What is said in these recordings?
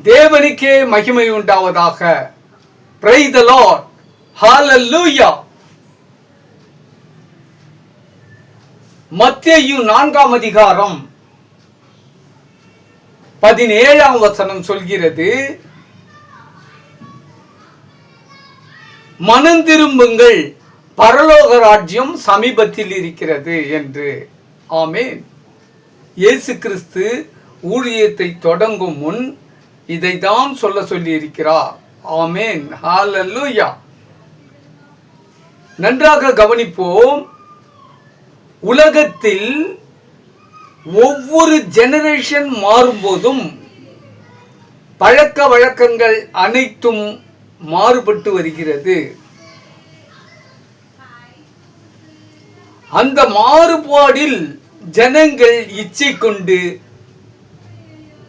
தேவனுக்கே மகிமை உண்டாவதாக. Praise the Lord. Hallelujah. மத்தேயு 4ஆம் அதிகாரம் 17ஆம் வசனம் சொல்கிறது, மனம் திரும்புங்கள், பரலோக ராஜ்யம் சமீபத்தில் இருக்கிறது என்று. ஆமென். இயேசு கிறிஸ்து ஊழியத்தை தொடங்கும் முன் இதைதான் சொல்லி இருக்கிறார். ஆமென். ஹalleluya. நன்றாக கவனிப்போம். உலகத்தில் ஒவ்வொரு ஜெனரேஷன் மாறும்போதும் பழக்க வழக்கங்கள் அனைத்தும் மாறுபட்டு வருகிறது. அந்த மாறுபாடில் ஜனங்கள் இச்சை கொண்டு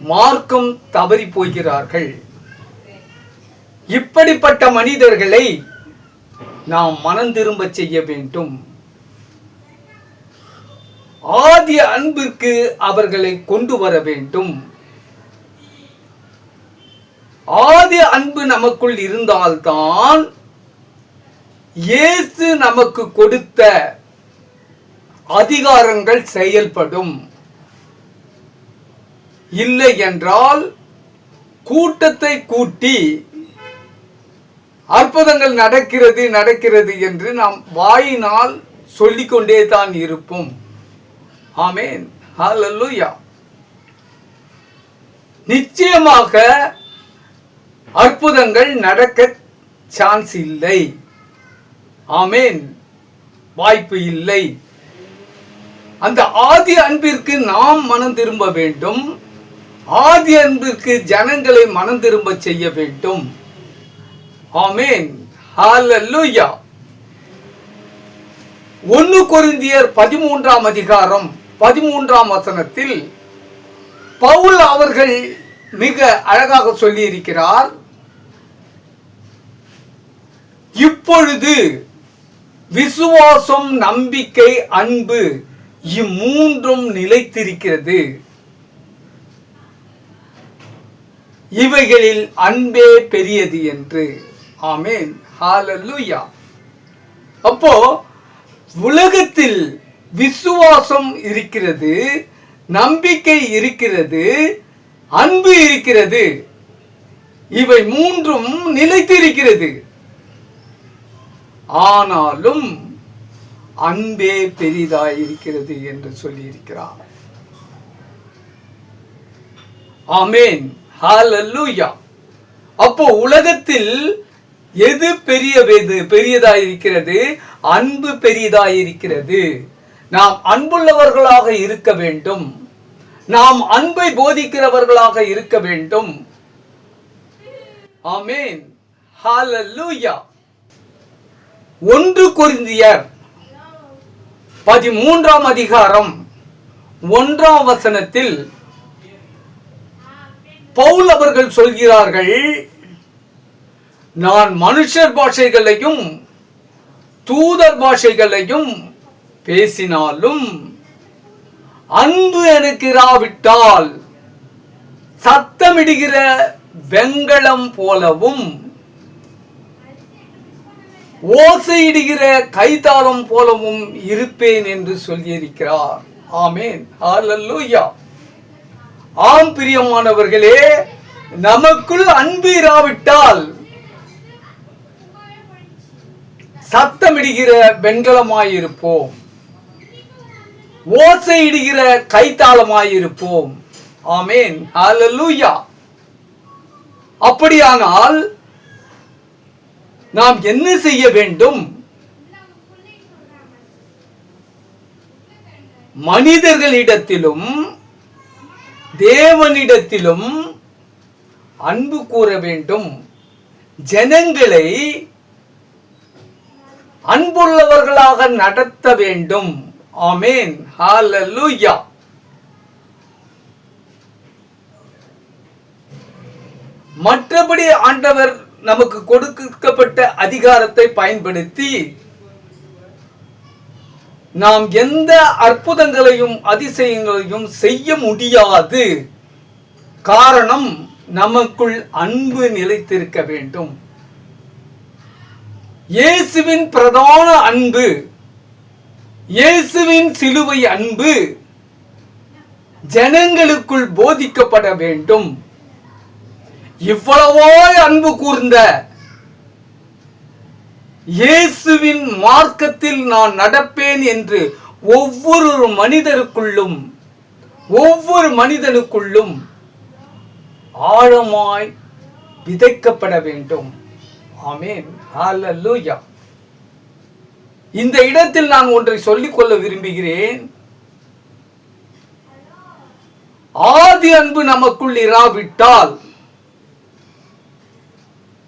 மார்க்கம் தவறி போகிறார்கள். இப்படிப்பட்ட மனிதர்களை நாம் மனம் திரும்ப செய்ய வேண்டும். ஆதி அன்பிற்கு அவர்களை கொண்டு வர வேண்டும். ஆதி அன்பு நமக்குள் இருந்தால்தான் இயேசு நமக்கு கொடுத்த அதிகாரங்கள் செயல்படும். இல்லை என்றால் கூட்டத்தை கூட்டி அற்புதங்கள் நடக்கிறது என்று நாம் வாயினால் சொல்லிக்கொண்டே தான் இருப்போம். ஆமென். ஹalleluya. நிச்சயமாக அற்புதங்கள் நடக்க சான்ஸ் இல்லை. ஆமென். வாய்ப்பு இல்லை. அந்த ஆதி அன்பிற்கு நாம் மனம் திரும்ப வேண்டும். ஆதி அன்பிற்கு ஜனங்களை மனம் திரும்ப செய்ய வேண்டும். ஆமென். ஹalleluya. 1 கொரிந்தியர் 13ஆம் அதிகாரம் 13ஆம் வசனத்தில் பவுல் அவர்கள் மிக அழகாக சொல்லி இருக்கிறார். இப்பொழுது விசுவாசம், நம்பிக்கை, அன்பு இம்மூன்றும் நிலைத்திருக்கிறது. இவைகளில் அன்பே பெரியது என்று. ஆமென். ஹalleluya. அப்போ உலகத்தில் விசுவாசம் இருக்கிறது, நம்பிக்கை இருக்கிறது, அன்பு இருக்கிறது. இவை மூன்றும் நிலைத்திருக்கிறது. ஆனாலும் அன்பே பெரிதாயிருக்கிறது என்று சொல்லியிருக்கிறார். ஆமென். ஹalleluya. அப்போ உலகத்தில் எது பெரியதாயிருக்கிறது? அன்பு பெரியதாயிருக்கிறது. நாம் அன்புள்ளவர்களாக இருக்க வேண்டும். நாம் அன்பை போதிக்கிறவர்களாக இருக்க வேண்டும். ஆமென். ஹalleluya. 1 கொரிந்தியர் 13ஆம் அதிகாரம் 1ஆம் வசனத்தில் பவுல் அவர்கள் சொல்கிறார்கள், நான் மனுஷர் பாஷைகளையும் தூதர் பாஷைகளையும் பேசினாலும் அன்பு எனக்கு இராவிட்டால் சத்தமிடுகிற வெண்கலம் போலவும் ஓசையிடுகிற கைத்தாளம் போலவும் இருப்பேன் என்று சொல்லியிருக்கிறார். ஆமென். ஹalleluya. ஆம் பிரியமானவர்களே, நமக்குள் அன்பு இராவிட்டால் சத்தமிடுகிற வெண்கலமாயிருப்போம், ஓசையிடுகிற கைத்தாளமாயிருப்போம். ஆமென். ஹalleluya. அப்படியானால் நாம் என்ன செய்ய வேண்டும்? மனிதர்களிடத்திலும் தேவனிடத்திலும் அன்பு கூற வேண்டும். ஜனங்களை அன்புள்ளவர்களாக நடத்த வேண்டும். ஆமென். ஹalleluya. மற்றபடி ஆண்டவர் நமக்கு கொடுக்கப்பட்ட அதிகாரத்தை பயன்படுத்தி நாம் எந்த அற்புதங்களையும் அதிசயங்களையும் செய்ய முடியாது. காரணம், நமக்குள் அன்பு நிலைத்திருக்க வேண்டும். இயேசுவின் பிரதான அன்பு, இயேசுவின் சிலுவை அன்பு ஜனங்களுக்குள் போதிக்கப்பட வேண்டும். இவ்வளவோ அன்பு கூர்ந்த இயேசுவின் மார்க்கத்தில் நான் நடப்பேன் என்று ஒவ்வொரு மனிதனுக்குள்ளும் ஆழமாய் விதைக்கப்பட வேண்டும். ஆமென். ஹல்லேலூயா. இந்த இடத்தில் நான் ஒன்றை சொல்லிக் கொள்ள விரும்புகிறேன். ஆதி அன்பு நமக்குள் இராவிட்டால்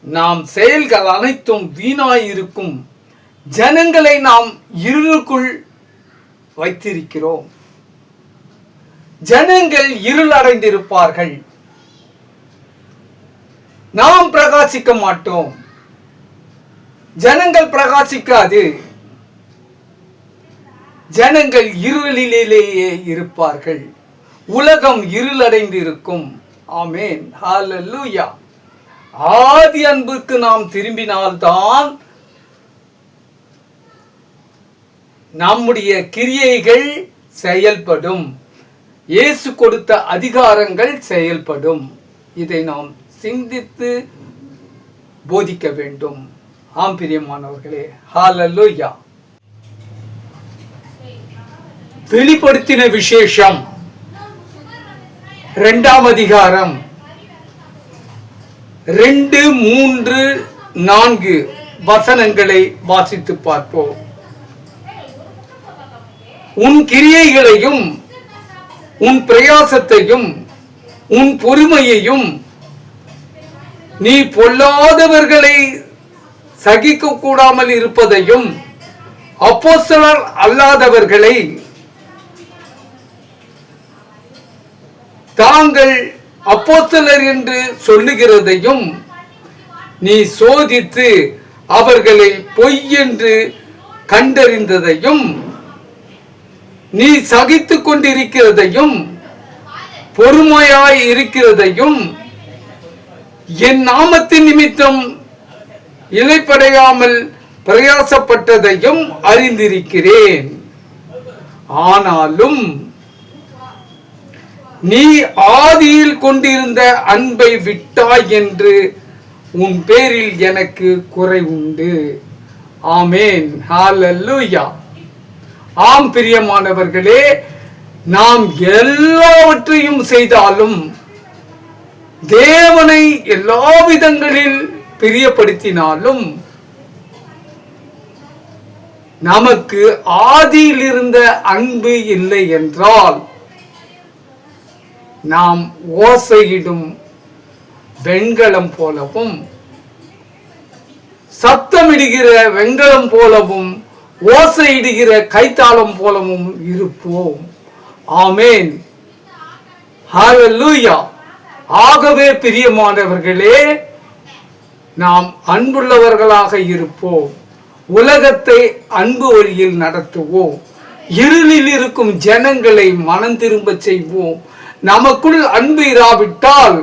நாம் செயல்கள் அனைத்தும் வீணாயிருக்கும். ஜனங்களை நாம் இருளுக்குள் வைத்திருக்கிறோம். ஜனங்கள் இருள் அடைந்திருப்பார்கள். நாம் பிரகாசிக்க மாட்டோம். ஜனங்கள் பிரகாசிக்காது. ஜனங்கள் இருளிலேயே இருப்பார்கள். உலகம் இருளடைந்து இருக்கும். ஆமென். ஹல்லேலூயா. ஆதி அன்புக்கு நாம் திரும்பினால்தான் நம்முடைய கிரியைகள் செயல்படும். இயேசு கொடுத்த அதிகாரங்கள் செயல்படும். இதை நாம் சிந்தித்து போதிக்க வேண்டும். ஆம் பிரியமானவர்களே, ஹல்லேலூயா. வெளிப்படுத்தின விசேஷம் 2ஆம் அதிகாரம் 2, 3, 4 வசனங்களை வாசித்து பார்ப்போம். உன் கிரியைகளையும் உன் பிரயாசத்தையும் உன் பொறுமையையும் நீ பொல்லாதவர்களை சகிக்க கூடாமல் இருப்பதையும் அப்போஸ்தலர் அல்லாதவர்களை தாங்கள் அப்போஸ்தலர் என்று சொல்லுகிறதையும் நீ சோதித்து அவர்களை பொய் என்று கண்டறிந்ததையும் நீ சகித்துக் கொண்டிருக்கிறதையும் பொறுமையாய் இருக்கிறதையும் என் நாமத்தின் நிமித்தம் இளைப்படையாமல் பிரயாசப்பட்டதையும் அறிந்திருக்கிறேன். ஆனாலும் நீ ஆதியில் கொண்டிருந்த அன்பை விட்டாய் என்று உன் பேரில் எனக்கு குறை உண்டு. ஆமென். ஹல்லேலூயா. ஆம் பிரியமானவர்களே, நாம் எல்லாவற்றையும் செய்தாலும் தேவனை எல்லா விதங்களில் பிரியப்படுத்தினாலும் நமக்கு ஆதியில் இருந்த அன்பு இல்லை என்றால் நாம் ஓசையிடும் வெண்கலம் போலவும் சத்தமிடுகிற வெண்கலம் போலவும் ஓசையிடுகிற கைத்தாளம் போலவும் இருப்போம். ஆமென். ஹல்லேலூயா. ஆகவே பிரியமானவர்களே, நாம் அன்புள்ளவர்களாக இருப்போம். உலகத்தை அன்பு வழியில் நடத்துவோம். இருளில் இருக்கும் ஜனங்களை மனம் திரும்ப செய்வோம். நமக்குள் அன்பு இராவிட்டால்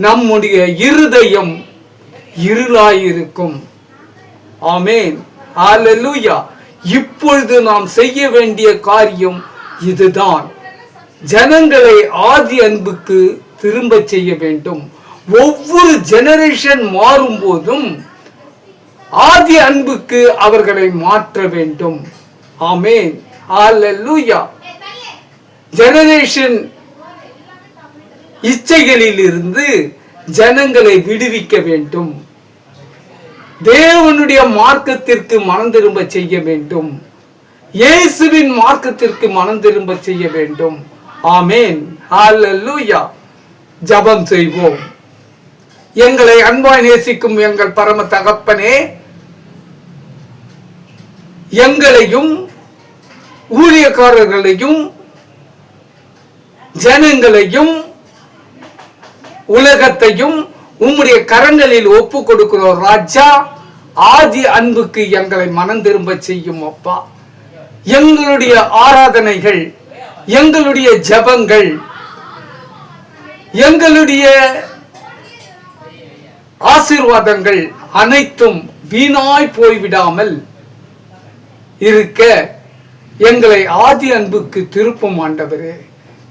நம்முடைய இருதயம் இருளாயிருக்கும். ஆமென். ஹல்லேலூயா. இப்பொழுது நாம் செய்ய வேண்டிய காரியம் இதுதான். ஜனங்களை ஆதி அன்புக்கு திரும்ப செய்ய வேண்டும். ஒவ்வொரு ஜெனரேஷன் மாறும் போதும் ஆதி அன்புக்கு அவர்களை மாற்ற வேண்டும். ஆமென். ஹல்லேலூயா. ஜெனரேஷன் இச்சைகளில் இருந்து ஜனங்களை விடுவிக்க வேண்டும். தேவனுடைய மார்க்கத்திற்கு மனம் திரும்ப செய்ய வேண்டும். இயேசுவின் மார்க்கத்திற்கு மனம் திரும்ப செய்ய வேண்டும். ஆமென். ஹல்லேலூயா. ஜெபம் செய்வோம். எங்களை அன்பாய் நேசிக்கும் எங்கள் பரம தகப்பனே, எங்களையும் ஊழியக்காரர்களையும் ஜனங்களையும் உலகத்தையும் உம்முடைய கரங்களில் ஒப்பு கொடுக்கிறோம் ராஜா. ஆதி அன்புக்கு எங்களை மனம் திரும்ப செய்யும் அப்பா. எங்களுடைய ஆராதனைகள், எங்களுடைய ஜெபங்கள், எங்களுடைய ஆசீர்வாதங்கள் அனைத்தும் வீணாய் போய்விடாமல் இருக்க எங்களை ஆதி அன்புக்கு திருப்பும் ஆண்டவரே.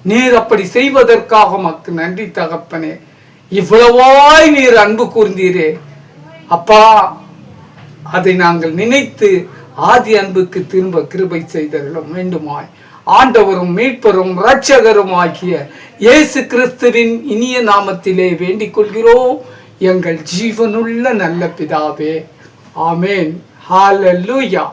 நீர் அப்படி செய்வதற்காக மக்கு நன்றி தகப்பனே. இவ்வளவாய் நீர் அன்பு கூர்ந்தீரே அப்பா, அதை நாங்கள் நினைத்து ஆதி அன்புக்கு திரும்ப கிருபை செய்தருளும் வேண்டுமாய் ஆண்டவரும் மீட்பரும் இரட்சகரும் ஆகிய இயேசு கிறிஸ்துவின் இனிய நாமத்திலே வேண்டிக் கொள்கிறோம் எங்கள் ஜீவனுள்ள நல்ல பிதாவே. ஆமேன். ஹல்லேலூயா.